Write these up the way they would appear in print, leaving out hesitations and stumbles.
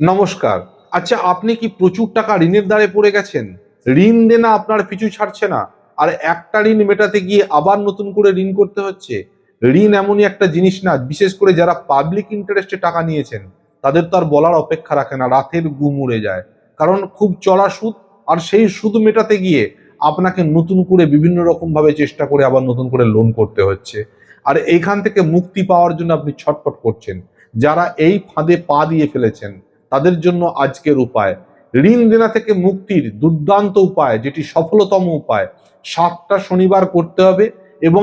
নমস্কার। আচ্ছা, আপনি কি প্রচুর টাকা ঋণের দ্বারে পড়ে গেছেন? ঋণ দেনা আপনার পিছু ছাড়ছে না। আর একটা ঋণ মেটাতে গিয়ে আবার নতুন করে ঋণ করতে হচ্ছে। ঋণ এমনই একটা জিনিস না, বিশেষ করে যারা পাবলিক ইন্টারেস্টে টাকা নিয়েছেন, তাদের তো আর বলার অপেক্ষা রাখে না, রাতের ঘুম উড়ে যায়। কারণ খুব চড়া সুদ, আর সেই সুদ মেটাতে গিয়ে আপনাকে নতুন করে বিভিন্ন রকমভাবে চেষ্টা করে আবার নতুন করে লোন করতে হচ্ছে। আর এইখান থেকে মুক্তি পাওয়ার জন্য আপনি ছটফট করছেন। যারা এই ফাঁদে পা দিয়ে ফেলেছেন, তাদের জন্য আজকের উপায়। ঋণ দেনা থেকে মুক্তির দুর্দান্ত উপায়, যেটি সফলতম উপায়। 7টা শনিবার করতে হবে এবং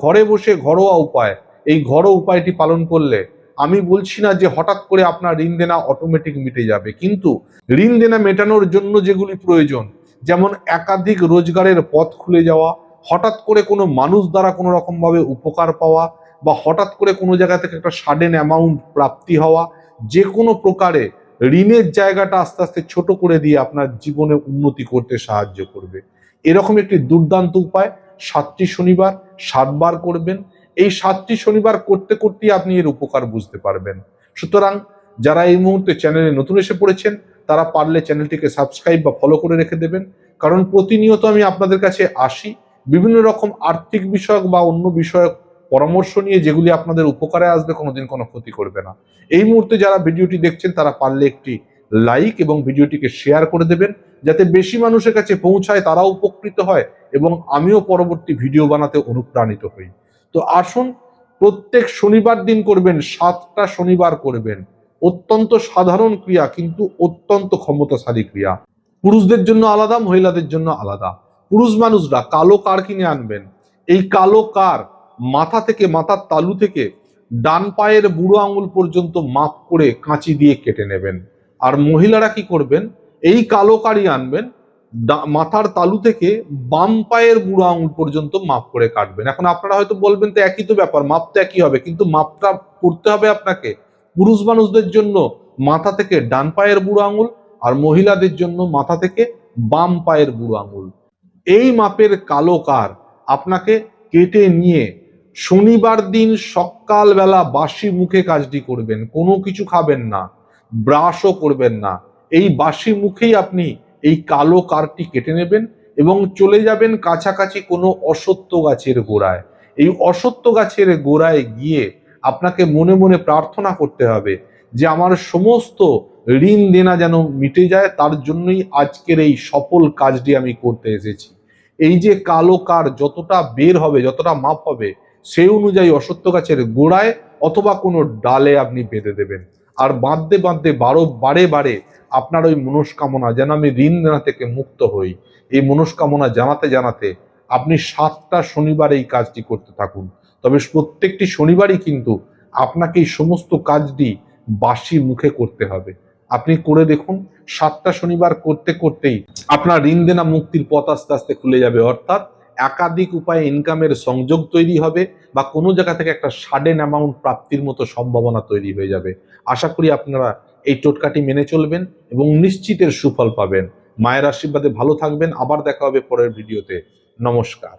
ঘরে বসে ঘরোয়া উপায়। এই ঘরোয়া উপায়টি পালন করলে, আমি বলছি না যে হঠাৎ করে আপনার ঋণ দেনা অটোমেটিক মিটে যাবে, কিন্তু ঋণ দেনা মেটানোর জন্য যেগুলি প্রয়োজন, যেমন একাধিক রোজগারের পথ খুলে যাওয়া, হঠাৎ করে কোনো মানুষ দ্বারা কোনো রকম ভাবে উপকার পাওয়া, বা হঠাৎ করে কোনো জায়গা থেকে একটা সাডেন অ্যামাউন্ট প্রাপ্তি হওয়া, যে কোনো প্রকারে ঋণের জায়গাটা আস্তে আস্তে ছোট করে দিয়ে আপনার জীবনে উন্নতি করতে সাহায্য করবে। এরকম একটি দুর্দান্ত উপায় 7টি শনিবার 7বার করবেন। এই 7টি শনিবার করতে করতেই আপনি এর উপকার বুঝতে পারবেন। সুতরাং যারা এই মুহূর্তে চ্যানেলে নতুন এসে পড়েছেন, তারা পারলে চ্যানেলটিকে সাবস্ক্রাইব বা ফলো করে রেখে দেবেন। কারণ প্রতিনিয়ত আমি আপনাদের কাছে আসি বিভিন্ন রকম আর্থিক বিষয়ক বা অন্য বিষয়ক পরামর্শ নিয়ে, যেগুলি আপনাদের উপকারে আসবে, কোনোদিন কোনো ক্ষতি করবে না। এই মুহূর্তে যারা ভিডিওটি দেখছেন, তারা পারলে একটি লাইক এবং ভিডিওটিকে শেয়ার করে দেবেন, যাতে বেশি মানুষের কাছে পৌঁছায়, তারাও উপকৃত হয় এবং আমিও পরবর্তী ভিডিও বানাতে অনুপ্রাণিত হই। তো আসুন, প্রত্যেক শনিবার দিন করবেন, 7টা শনিবার করবেন। অত্যন্ত সাধারণ ক্রিয়া, কিন্তু অত্যন্ত ক্ষমতাশালী ক্রিয়া। পুরুষদের জন্য আলাদা, মহিলাদের জন্য আলাদা। পুরুষ মানুষরা কালো কার কিনে আনবেন। এই কালো কার মাথা থেকে, মাথার তালু থেকে ডান পায়ের বুড়ো আঙুল পর্যন্ত মাপ করে কাঁচি দিয়ে কেটে নেবেন। আর মহিলারা কি করবেন, এই কালো কারি আনবেন, মাথার তালু থেকে বাম পায়ের বুড়ো আঙুল পর্যন্ত মাপ করে কাটবেন। এখন আপনারা হয়তো বলবেন, তো একই তো ব্যাপার, মাপ তো একই হবে, কিন্তু মাপটা করতে হবে আপনাকে। পুরুষ মানুষদের জন্য মাথা থেকে ডান পায়ের বুড়ো আঙুল, আর মহিলাদের জন্য মাথা থেকে বাম পায়ের বুড়ো আঙুল। এই মাপের কালো কার আপনাকে কেটে নিয়ে শনিবার দিন সকালবেলা বাসি মুখে কাজটি করবেন। কোনো কিছু খাবেন না, ব্রাশও করবেন না। এই বাসি মুখেই আপনি এই কালো কারটি কেটে নেবেন এবং চলে যাবেন কাছাকাছি কোনো অশ্বত্থ গাছের গোড়ায়। এই অশ্বত্থ গাছের গোড়ায় গিয়ে আপনাকে মনে মনে প্রার্থনা করতে হবে যে আমার সমস্ত ঋণ দেনা যেন মিটে যায়, তার জন্যই আজকের এই সফল কাজটি আমি করতে এসেছি। এই যে কালো কার যতটা বের হবে, যতটা মাপ হবে, সেই অনুযায়ী অশ্বত্থ গাছের গোড়ায় অথবা কোনো ডালে আপনি বেঁধে দেবেন। আর বাঁধতে বাঁধতে বারে বারে আপনার ওই মনস্কামনা, যেন আমি ঋণ দেনা থেকে মুক্ত হই, এই মনস্কামনা জানাতে জানাতে আপনি 7টা শনিবার এই কাজটি করতে থাকুন। তবে প্রত্যেকটি শনিবারই কিন্তু আপনাকে এই সমস্ত কাজটি বাসি মুখে করতে হবে। আপনি করে দেখুন, 7টা শনিবার করতে করতেই আপনার ঋণ দেনা মুক্তির পথ আস্তে আস্তে খুলে যাবে। অর্থাৎ একাধিক উপায়ে ইনকামের সংযোগ তৈরি হবে, বা কোনো জায়গা থেকে একটা সাডেন অ্যামাউন্ট প্রাপ্তির মতো সম্ভাবনা তৈরি হয়ে যাবে। আশা করি আপনারা এই টোটকাটি মেনে চলবেন এবং নিশ্চিতের সুফল পাবেন। মায়ের আশীর্বাদে ভালো থাকবেন। আবার দেখা হবে পরের ভিডিওতে। নমস্কার।